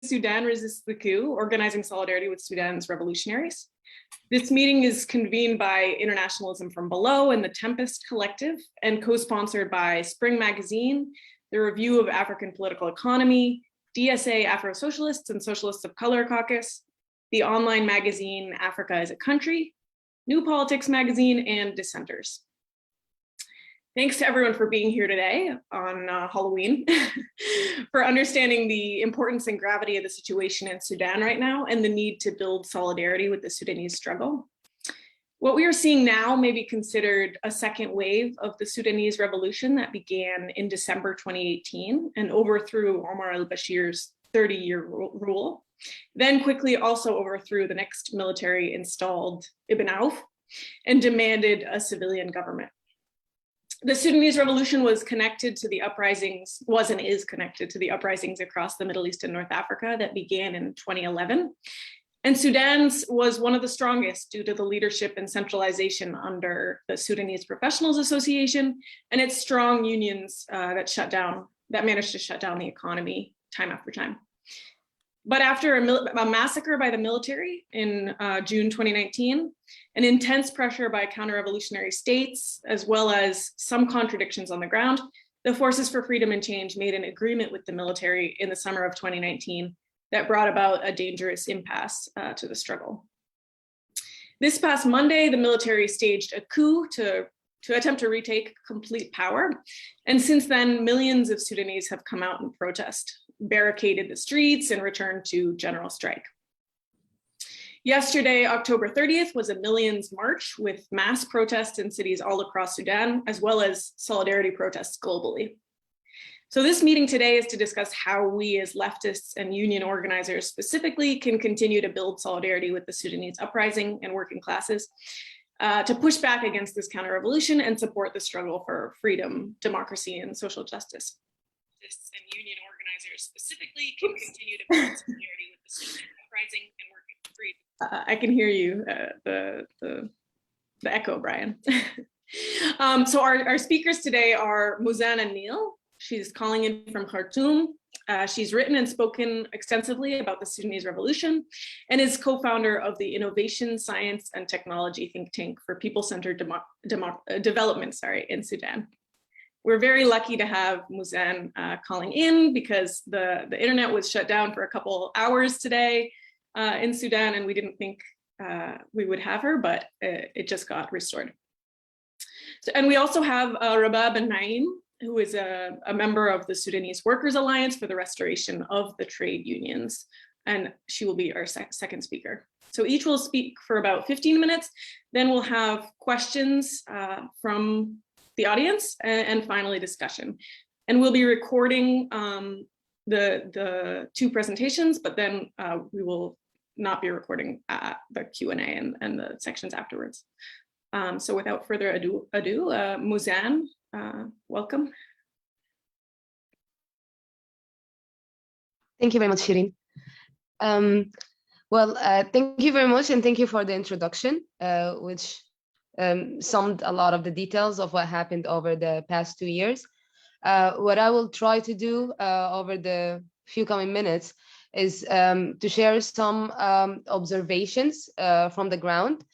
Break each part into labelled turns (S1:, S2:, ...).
S1: Sudan Resists the Coup, organizing solidarity with Sudan's revolutionaries. This meeting is convened by Internationalism from Below and the Tempest Collective and co-sponsored by Spring Magazine, the Review of African Political Economy, DSA Afro-Socialists and Socialists of Color Caucus, the online magazine Africa is a Country, New Politics Magazine, and Dissenters. Thanks to everyone for being here today on Halloween, for understanding the importance and gravity of the situation in Sudan right now and the need to build solidarity with the Sudanese struggle. What we are seeing now may be considered a second wave of the Sudanese Revolution that began in December 2018 and overthrew Omar al-Bashir's 30-year rule, then quickly also overthrew the next military installed Ibn Auf and demanded a civilian government. The Sudanese Revolution was connected to the uprisings, was and is connected to the uprisings across the Middle East and North Africa that began in 2011. And Sudan's was one of the strongest due to the leadership and centralization under the Sudanese Professionals Association and its strong unions that managed to shut down the economy time after time. But after a massacre by the military in June 2019, an intense pressure by counter-revolutionary states, as well as some contradictions on the ground, the Forces for Freedom and Change made an agreement with the military in the summer of 2019 that brought about a dangerous impasse to the struggle. This past Monday, the military staged a coup to attempt to retake complete power. And since then, millions of Sudanese have come out and protest, barricaded the streets, and returned to general strike. Yesterday, October 30th, was a Millions March with mass protests in cities all across Sudan, as well as solidarity protests globally. So this meeting today is to discuss how we as leftists and union organizers specifically can continue to build solidarity with the Sudanese uprising and working classes, to push back against this counter-revolution and support the struggle for freedom, democracy, and social justice. And union organizers specifically can continue to build solidarity with the Sudanese uprising and working for freedom. I can hear you, the echo, Brian. So our speakers today are Muzana Neal. She's calling in from Khartoum. She's written and spoken extensively about the Sudanese Revolution and is co-founder of the Innovation, Science, and Technology think tank for people-centered development in Sudan. We're very lucky to have Muzan calling in because the internet was shut down for a couple hours today in Sudan, and we didn't think we would have her, but it just got restored. So, and we also have Rabab and Naim, who is a member of the Sudanese Workers Alliance for the Restoration of the Trade Unions, and she will be our second speaker. So each will speak for about 15 minutes, then we'll have questions from the audience, and finally discussion. And we'll be recording the two presentations, but then we will not be recording the Q&A and the sections afterwards. So without further ado, Muzan, welcome.
S2: Thank you very much, Shirin. Thank you very much, and thank you for the introduction, which summed a lot of the details of what happened over the past 2 years. What I will try to do over the few coming minutes is to share some observations from the ground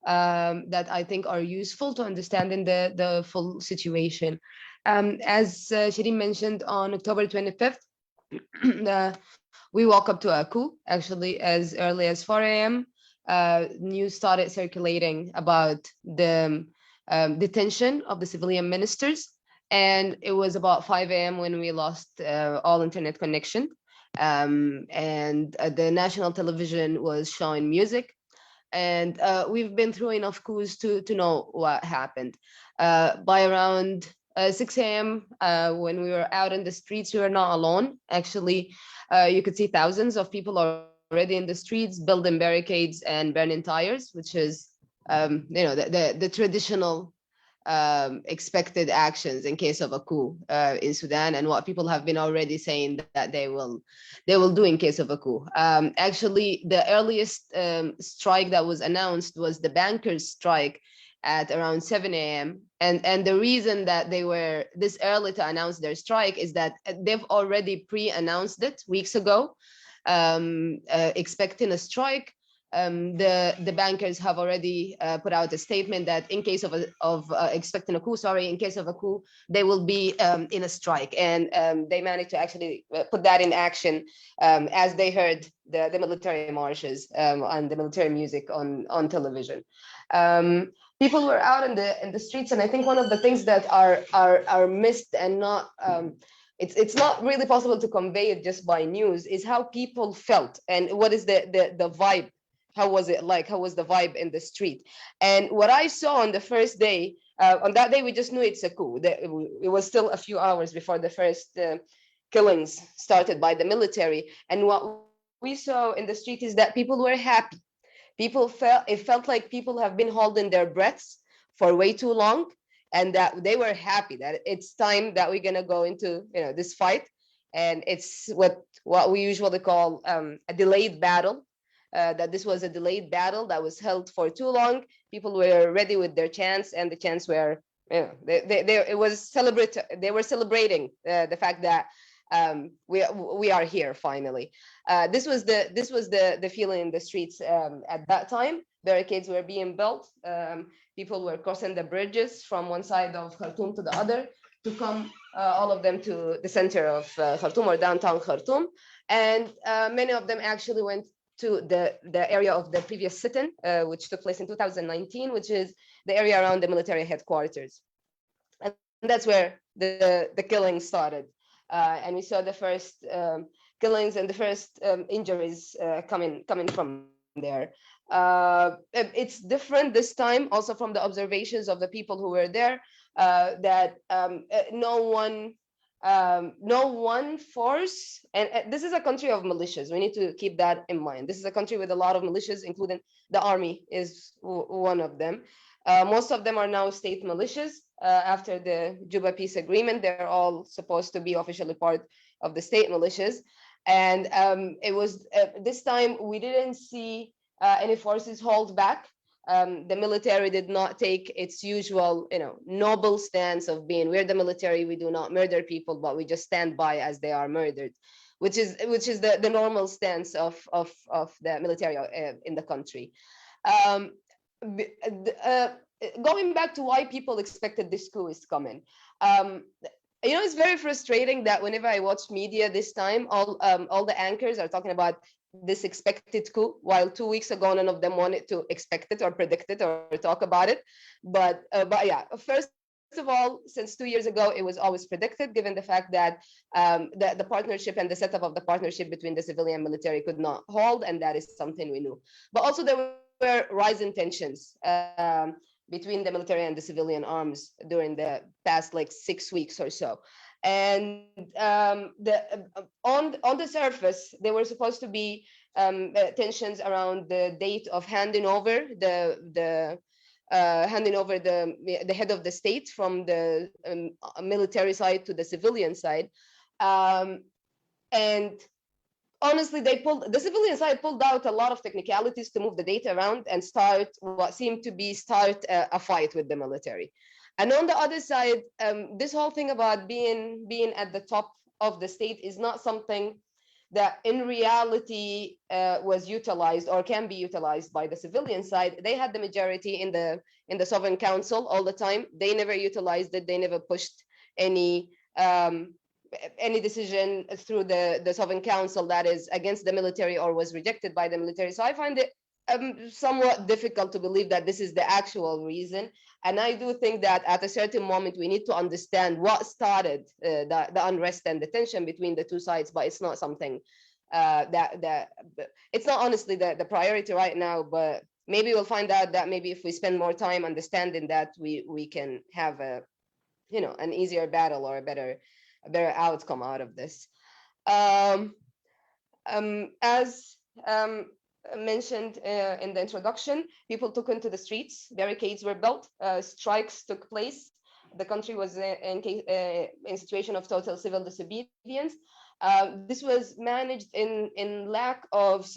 S2: that I think are useful to understanding the full situation. As Shirin mentioned, on October 25th, we woke up to a coup, actually, as early as 4 a.m. News started circulating about the detention of the civilian ministers. And it was about 5 a.m. when we lost all internet connection. And the national television was showing music. And we've been through enough coups to know what happened. By around 6 a.m., when we were out in the streets, we were not alone. Actually, you could see thousands of people already in the streets, building barricades and burning tires, which is, the traditional expected actions in case of a coup in Sudan, and what people have been already saying that they will do in case of a coup. Actually, the earliest strike that was announced was the bankers' strike at around 7 a.m. And the reason that they were this early to announce their strike is that they've already pre-announced it weeks ago. expecting a strike. The bankers have already put out a statement that in case of expecting a coup, in case of a coup, they will be in a strike, and they managed to actually put that in action as they heard the military marches and the military music on television. People were out in the streets, and I think one of the things that are missed and not it's not really possible to convey it just by news is how people felt and what is the vibe. How was it like? How was the vibe in the street? And what I saw on the first day, on that day, we just knew it's a coup. It was still a few hours before the first killings started by the military. And what we saw in the street is that people were happy. It felt like people have been holding their breaths for way too long, and that they were happy that it's time that we're gonna go into this fight. And it's what we usually call a delayed battle. That this was a delayed battle that was held for too long. People were ready with their chance, and the chance were, they were celebrating the fact that we are here finally. This was the feeling in the streets at that time. Barricades were being built. People were crossing the bridges from one side of Khartoum to the other to come, all of them, to the center of Khartoum or downtown Khartoum. And many of them actually went to the area of the previous sit-in, which took place in 2019, which is the area around the military headquarters. And that's where the killing started. And we saw the first killings and the first injuries coming from there. It's different this time also from the observations of the people who were there, that no one force, and this is a country of militias. We need to keep that in mind. This is a country with a lot of militias, including the army is one of them. Most of them are now state militias. After the Juba peace agreement, they're all supposed to be officially part of the state militias. And it was this time we didn't see any forces hold back. The military did not take its usual, noble stance of being, we're the military, we do not murder people, but we just stand by as they are murdered, which is the normal stance of the military in the country. Going back to why people expected this coup is coming. It's very frustrating that whenever I watch media this time, all the anchors are talking about this expected coup, while 2 weeks ago none of them wanted to expect it or predict it or talk about it. But yeah, first of all, since 2 years ago, it was always predicted, given the fact that the partnership and the setup of the partnership between the civilian and military could not hold, and that is something we knew. But also there were rising tensions between the military and the civilian arms during the past 6 weeks or so. And on the surface, there were supposed to be tensions around the date of handing over the head of the state from the military side to the civilian side. And honestly, the civilian side pulled out a lot of technicalities to move the data around and start what seemed to be a fight with the military. And on the other side, this whole thing about being at the top of the state is not something that in reality was utilized or can be utilized by the civilian side. They had the majority in the Sovereign Council all the time. They never utilized it. They never pushed any decision through the Sovereign Council that is against the military or was rejected by the military. So I find it somewhat difficult to believe that this is the actual reason. And I do think that at a certain moment, we need to understand what started the unrest and the tension between the two sides, but it's not something that it's not honestly the priority right now, but maybe we'll find out that maybe if we spend more time understanding that, we can have an easier battle or a better outcome out of this. As mentioned in the introduction, people took into the streets, barricades were built, strikes took place. The country was in situation of total civil disobedience. This was managed in lack of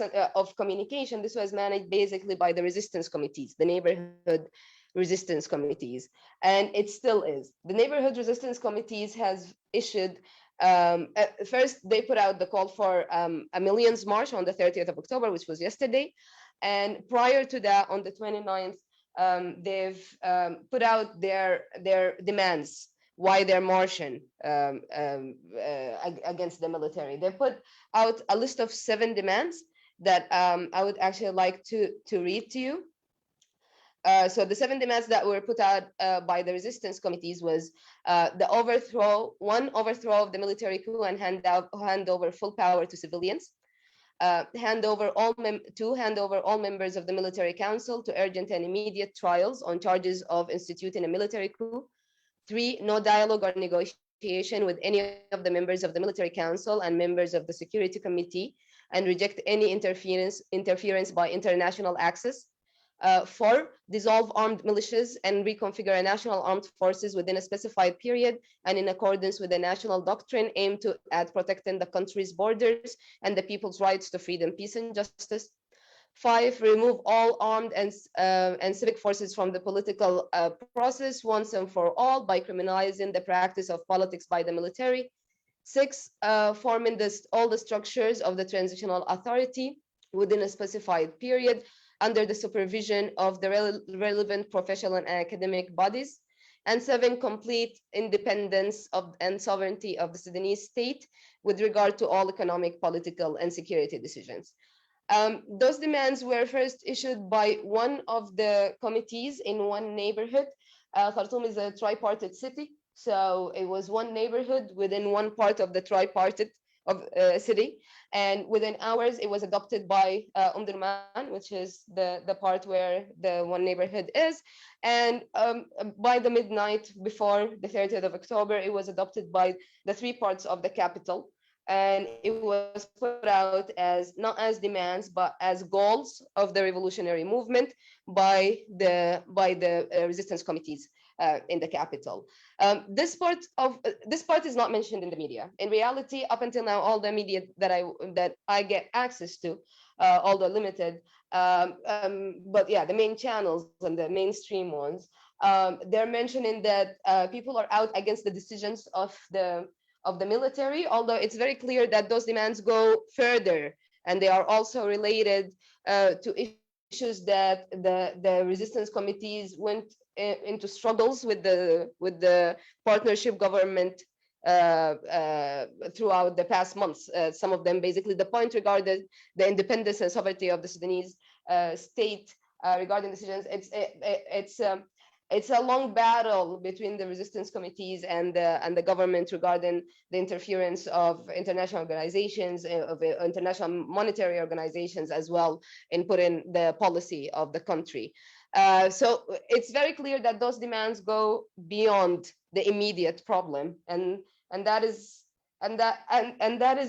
S2: communication. This was managed basically by the resistance committees, the neighborhood resistance committees, and it still is. The neighborhood resistance committees has issued First, they put out the call for a millions march on the 30th of October, which was yesterday. And prior to that, on the 29th, they've put out their demands, why they're marching against the military. They put out a list of 7 demands that I would actually like to read to you. So the 7 demands that were put out by the resistance committees was the overthrow of the military coup and hand over full power to civilians. Hand over all members of the military council to urgent and immediate trials on charges of instituting a military coup. 3, no dialogue or negotiation with any of the members of the military council and members of the security committee, and reject any interference by international access. 4, dissolve armed militias and reconfigure a national armed forces within a specified period and in accordance with the national doctrine aimed at protecting the country's borders and the people's rights to freedom, peace, and justice. 5, remove all armed and civic forces from the political process once and for all by criminalizing the practice of politics by the military. 6, forming all the structures of the transitional authority within a specified period under the supervision of the relevant professional and academic bodies. And 7, complete independence and sovereignty of the Sudanese state with regard to all economic, political, and security decisions. Those demands were first issued by one of the committees in one neighborhood. Khartoum is a tripartite city, so it was one neighborhood within one part of the tripartite city, and within hours it was adopted by Omdurman, which is the part where the one neighborhood is, and by the midnight before the 30th of October it was adopted by the 3 parts of the capital, and it was put out as not as demands but as goals of the revolutionary movement by the resistance committees in the capital. This part is not mentioned in the media. In reality, up until now, all the media that I get access to, although limited, but yeah, the main channels and the mainstream ones, they're mentioning that people are out against the decisions of the military, although it's very clear that those demands go further, and they are also related to issues that the resistance committees went into struggles with the partnership government throughout the past months. Some of them, basically, the point regarded the independence and sovereignty of the Sudanese state regarding decisions. It's a long battle between the resistance committees and the government regarding the interference of international organizations, of international monetary organizations as well, in putting the policy of the country. So it's very clear that those demands go beyond the immediate problem, and that is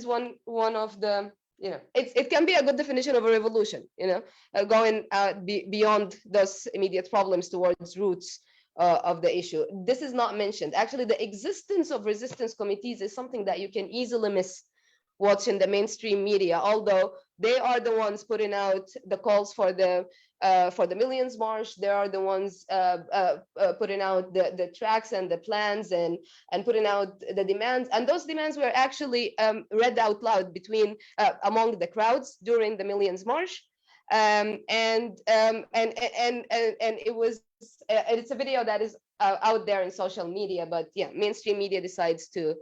S2: one of the, you know, it can be a good definition of a revolution, you know, going beyond those immediate problems towards roots of the issue. This is not mentioned. Actually, the existence of resistance committees is something that you can easily miss watching the mainstream media, although they are the ones putting out the calls for the millions march. They are the ones putting out the tracks and the plans and putting out the demands. And those demands were actually read out loud among the crowds during the millions march. And it's a video that is out there in social media, but yeah, mainstream media decides to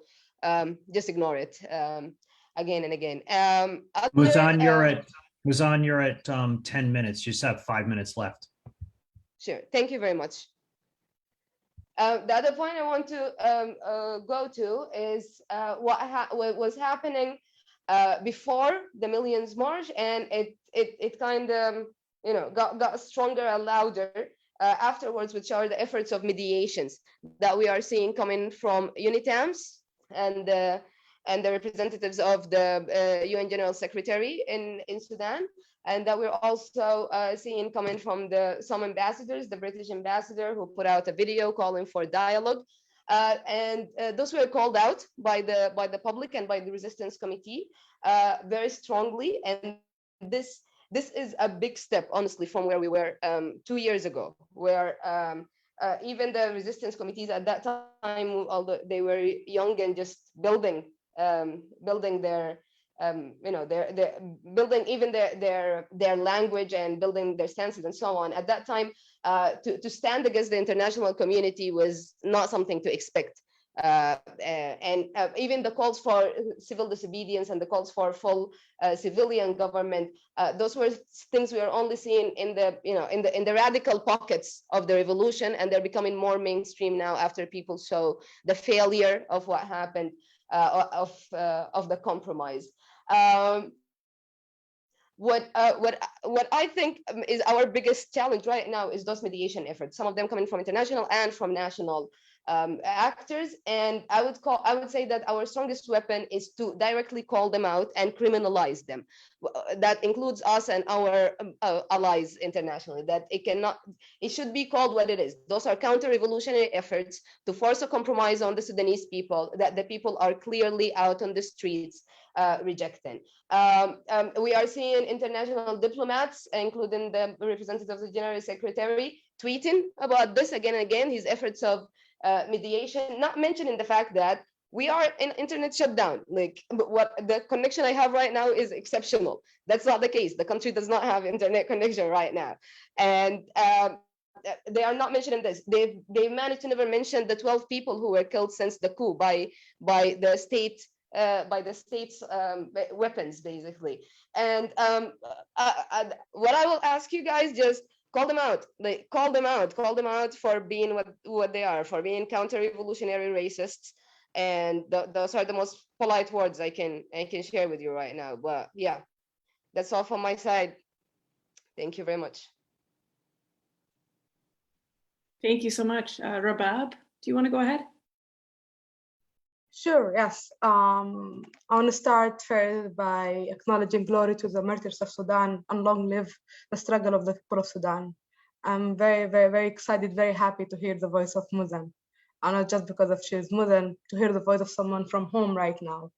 S2: just ignore it again and again.
S3: Muzan, you're at 10 minutes. You just have 5 minutes left.
S2: Sure, thank you very much. The other point I want to go to is what was happening before the millions march, and it kind of, you know, got stronger and louder afterwards, which are the efforts of mediations that we are seeing coming from UNITAMS and the representatives of the UN General Secretary in Sudan, and that we're also seeing coming from some ambassadors, the British ambassador who put out a video calling for dialogue. And those were called out by the public and by the resistance committee very strongly. And this is a big step, honestly, from where we were 2 years ago, where even the resistance committees at that time, although they were young and just building their their building even their language and building their stances and so on. At that time, to stand against the international community was not something to expect. And even the calls for civil disobedience and the calls for full civilian government, those were things we are only seeing in the in the radical pockets of the revolution, and they're becoming more mainstream now after people saw the failure of what happened, of the compromise. What I think is our biggest challenge right now is those mediation efforts, some of them coming from international and from national actors. And I would say that our strongest weapon is to directly call them out and criminalize them. That includes us and our allies internationally, that it should be called what it is. Those are counter-revolutionary efforts to force a compromise on the Sudanese people that the people are clearly out on the streets rejecting. We are seeing international diplomats, including the representative of the General Secretary, tweeting about this again and again, his efforts of mediation, not mentioning the fact that we are in internet shutdown. Like, what the connection I have right now is exceptional. That's not the case. The country does not have internet connection right now, and they are not mentioning this. They managed to never mention the 12 people who were killed since the coup by the state. By the state's weapons, basically. And what I will ask you guys, just call them out. Like, call them out for being what they are, for being counter-revolutionary racists. And those are the most polite words I can share with you right now. But yeah, that's all from my side. Thank you very much.
S1: Thank you so much. Rabab, do you want to go ahead?
S4: Sure, yes. I want to start first by acknowledging glory to the martyrs of Sudan, and long live the struggle of the people of Sudan. I'm very, very, very excited, very happy to hear the voice of Muzan. And not just because of she's Muzan, to hear the voice of someone from home right now.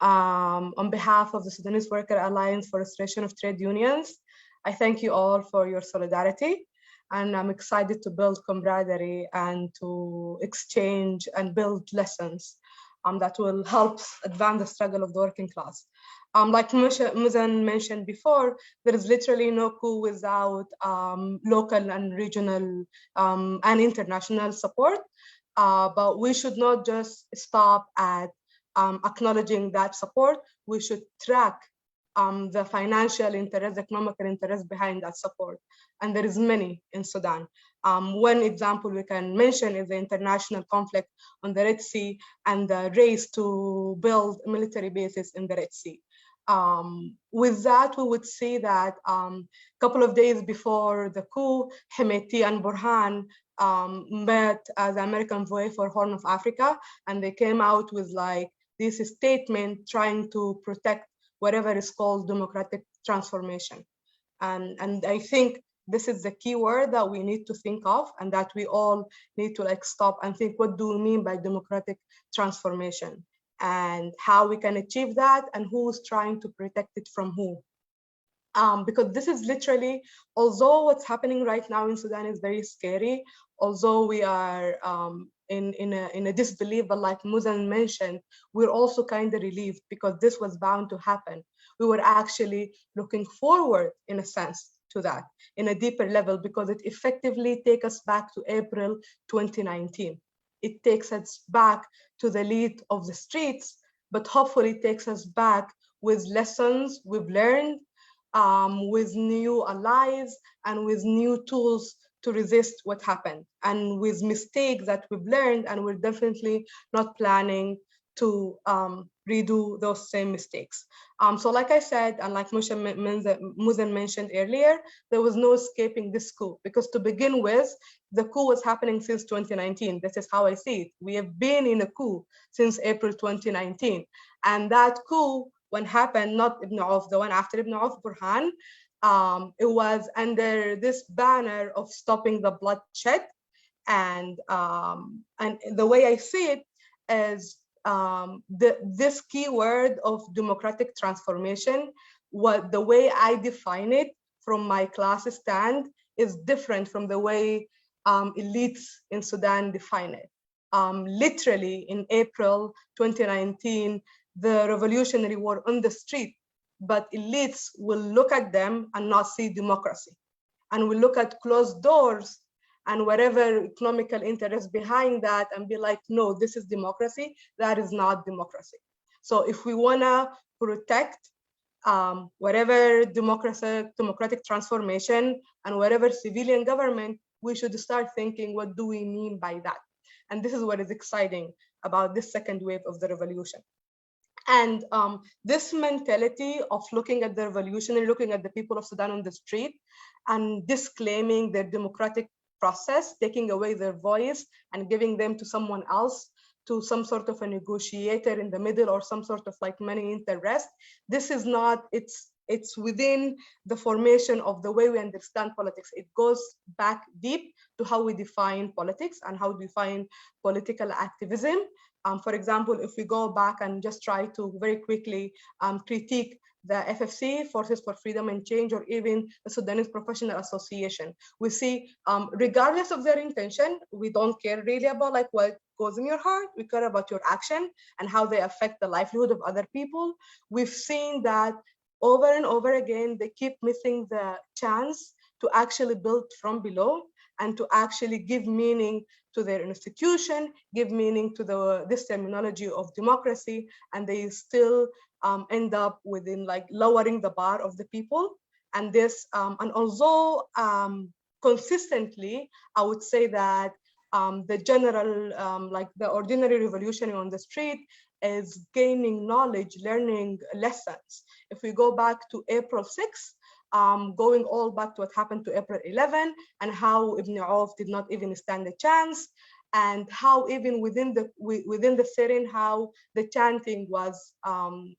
S4: On behalf of the Sudanese Worker Alliance for Restoration of Trade Unions, I thank you all for your solidarity. And I'm excited to build camaraderie and to exchange and build lessons that will help advance the struggle of the working class. Like Muzan mentioned before, there is literally no coup without local and regional and international support. But we should not just stop at acknowledging that support. We should track the financial interest, economic interest behind that support. And there is many in Sudan. One example we can mention is the international conflict on the Red Sea and the race to build military bases in the Red Sea. With that, we would see that a couple of days before the coup, Hemeti and Burhan met as American envoy for Horn of Africa, and they came out with like this statement trying to protect whatever is called democratic transformation. And I think this is the key word that we need to think of, and that we all need to like stop and think, what do we mean by democratic transformation, and how we can achieve that, and who's trying to protect it from who. Because this is literally, although what's happening right now in Sudan is very scary, although we are in a disbelief, but like Muzan mentioned, we're also kind of relieved because this was bound to happen. We were actually looking forward, in a sense, to that in a deeper level, because it effectively takes us back to April 2019. It takes us back to the lead of the streets, but hopefully takes us back with lessons we've learned, with new allies and with new tools to resist what happened, and with mistakes that we've learned, and we're definitely not planning to redo those same mistakes. So like I said, and like Muzan mentioned earlier, there was no escaping this coup, because to begin with, the coup was happening since 2019. This is how I see it. We have been in a coup since April 2019. And that coup, when happened, not Ibn Auf, the one after Ibn Auf, Burhan, it was under this banner of stopping the bloodshed. And the way I see it is this keyword of democratic transformation, the way I define it from my class stand is different from the way elites in Sudan define it. Literally in April 2019, the revolutionary were on the street, but elites will look at them and not see democracy. And will look at closed doors and whatever economical interest behind that and be like, no, this is democracy, that is not democracy. So if we wanna protect whatever democratic transformation and whatever civilian government, we should start thinking, what do we mean by that? And this is what is exciting about this second wave of the revolution. And this mentality of looking at the revolutionary, looking at the people of Sudan on the street and disclaiming their democratic process, taking away their voice and giving them to someone else, to some sort of a negotiator in the middle or some sort of like money interest. This is not, it's within the formation of the way we understand politics. It goes back deep to how we define politics and how we define political activism. For example, if we go back and just try to very quickly critique the FFC, Forces for Freedom and Change, or even the Sudanese Professional Association, we see, regardless of their intention, we don't care really about like what goes in your heart. We care about your action and how they affect the livelihood of other people. We've seen that over and over again, they keep missing the chance to actually build from below and to actually give meaning to their institution, give meaning to this terminology of democracy, and they still end up within like lowering the bar of the people. And this, and although consistently, I would say that the general, like the ordinary revolutionary on the street is gaining knowledge, learning lessons. If we go back to April 6th, going all back to what happened to April 11 and how Ibn Auf did not even stand a chance, and how even within the setting, how the chanting was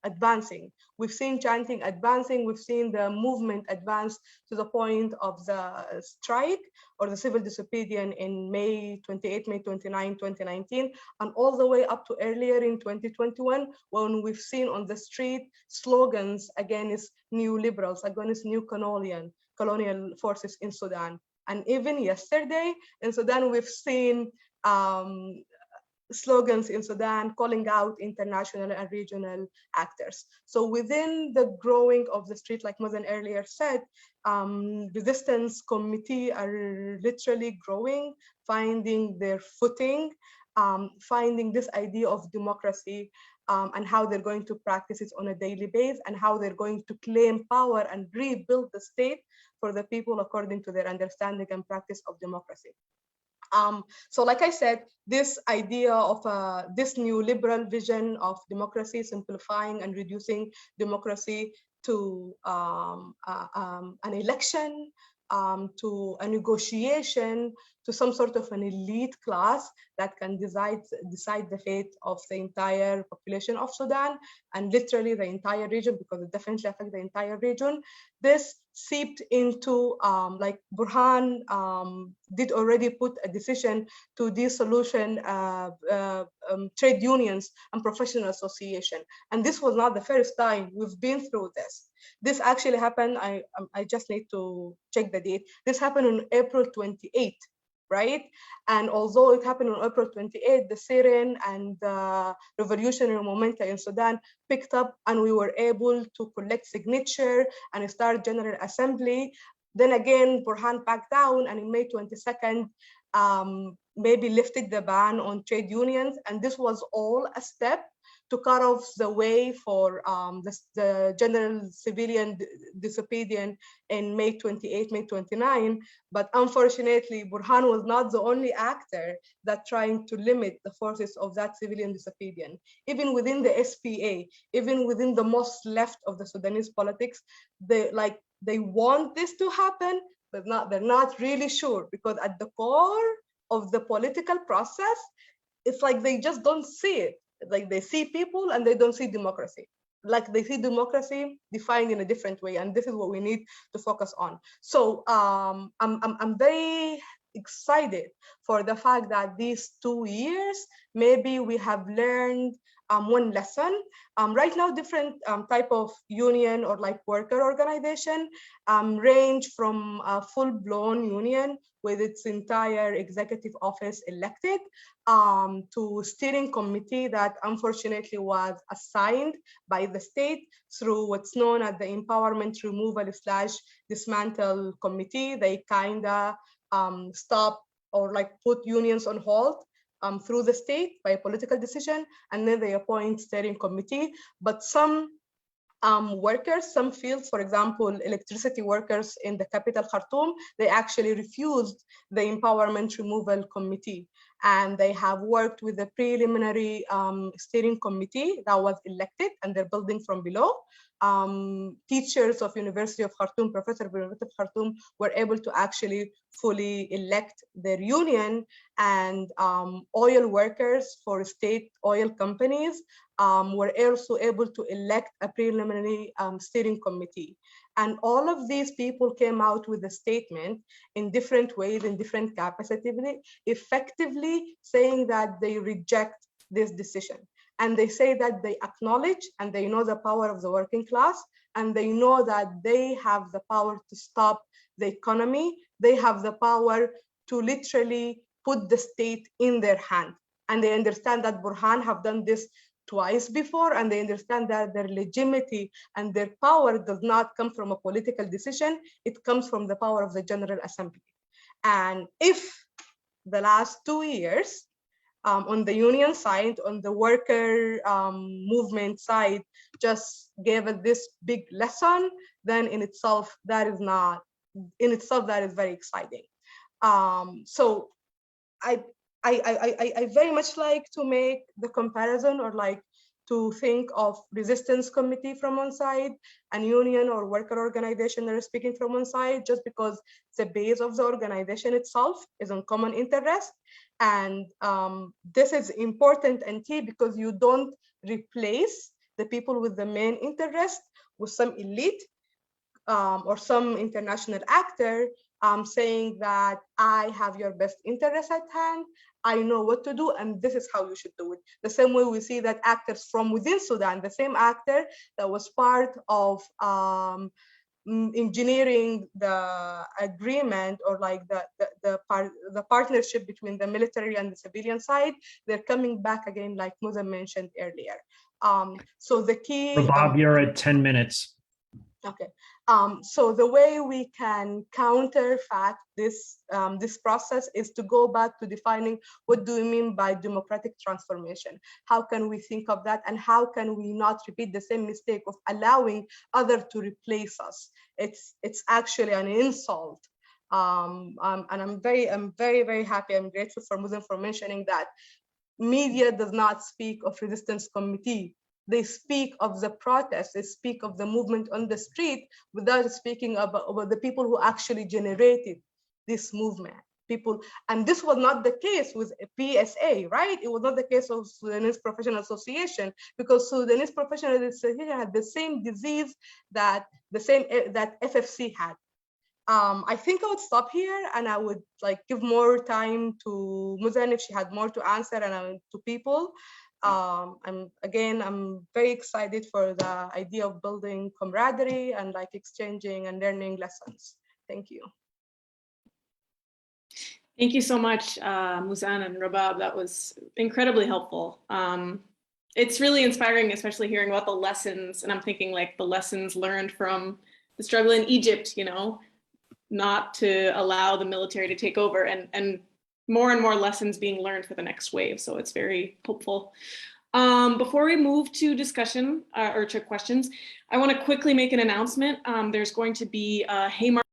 S4: advancing. We've seen chanting advancing, we've seen the movement advance to the point of the strike or the civil disobedience in May 28, May 29, 2019, and all the way up to earlier in 2021, when we've seen on the street slogans against neoliberals, against new colonial forces in Sudan. And even yesterday in Sudan, we've seen slogans in Sudan calling out international and regional actors. So within the growing of the street, like Mazen earlier said, resistance committee are literally growing, finding their footing, finding this idea of democracy and how they're going to practice it on a daily basis and how they're going to claim power and rebuild the state for the people according to their understanding and practice of democracy. So like I said, this idea of this new liberal vision of democracy, simplifying and reducing democracy to an election, to a negotiation, to some sort of an elite class that can decide the fate of the entire population of Sudan and literally the entire region, because it definitely affects the entire region. This seeped into, like Burhan did already put a decision to dissolution trade unions and professional association. And this was not the first time we've been through this. This actually happened, I just need to check the date. This happened on April 28th, right? And although it happened on April 28th, the Syrian and the revolutionary momentum in Sudan picked up and we were able to collect signature and start general assembly. Then again, Burhan backed down and in May 22nd, maybe lifted the ban on trade unions. And this was all a step to cut off the way for the general civilian disobedience in May 28, May 29. But unfortunately, Burhan was not the only actor that trying to limit the forces of that civilian disobedience. Even within the SPA, even within the most left of the Sudanese politics, they want this to happen, but they're not really sure, because at the core of the political process, it's like they just don't see it. Like they see people and they don't see democracy. Like they see democracy defined in a different way, and this is what we need to focus on. So I'm very excited for the fact that these 2 years, maybe we have learned one lesson. Right now, different type of union or like worker organization range from a full-blown union with its entire executive office elected to steering committee that unfortunately was assigned by the state through what's known as the empowerment removal / dismantle committee. They kind of stop or like put unions on hold through the state by a political decision, and then they appoint steering committee. But some workers, some fields, for example, electricity workers in the capital Khartoum, they actually refused the empowerment removal committee. And they have worked with the preliminary steering committee that was elected, and they're building from below. Teachers of University of Khartoum, professors of University of Khartoum were able to actually fully elect their union, and oil workers for state oil companies were also able to elect a preliminary steering committee. And all of these people came out with a statement in different ways, in different capacities, effectively saying that they reject this decision. And they say that they acknowledge and they know the power of the working class, and they know that they have the power to stop the economy. They have the power to literally put the state in their hand. And they understand that Burhan have done this twice before, and they understand that their legitimacy and their power does not come from a political decision. It comes from the power of the General Assembly. And if the last 2 years, on the union side, on the worker movement side, just gave us this big lesson, then in itself, that is very exciting. So I very much like to make the comparison, or like to think of resistance committee from one side and union or worker organization that are speaking from one side, just because the base of the organization itself is on common interest. And this is important and key, because you don't replace the people with the main interest with some elite or some international actor saying that I have your best interest at hand, I know what to do, and this is how you should do it. The same way we see that actors from within Sudan, the same actor that was part of engineering the agreement, or like the partnership between the military and the civilian side, they're coming back again, like Musa mentioned earlier. So the key—
S3: Bob, you're at 10 minutes.
S4: Okay. So the way we can counterfact this process is to go back to defining what do we mean by democratic transformation? How can we think of that, and how can we not repeat the same mistake of allowing others to replace us? It's actually an insult. And I'm very happy. I'm grateful for Muslim for mentioning that media does not speak of resistance committee. They speak of the protest, they speak of the movement on the street, without speaking about the people who actually generated this movement. And this was not the case with PSA, right? It was not the case of Sudanese Professional Association, because Sudanese Professional Association had the same disease that FFC had. I think I would stop here, and I would like give more time to Muzan if she had more to answer, and to people. I'm very excited for the idea of building camaraderie and like exchanging and learning lessons. Thank you.
S1: Thank you so much, Muzan and Rabab. That was incredibly helpful. It's really inspiring, especially hearing about the lessons. And I'm thinking like the lessons learned from the struggle in Egypt, you know, not to allow the military to take over, and more lessons being learned for the next wave. So it's very hopeful. Before we move to discussion or to questions, I want to quickly make an announcement. There's going to be a Haymarket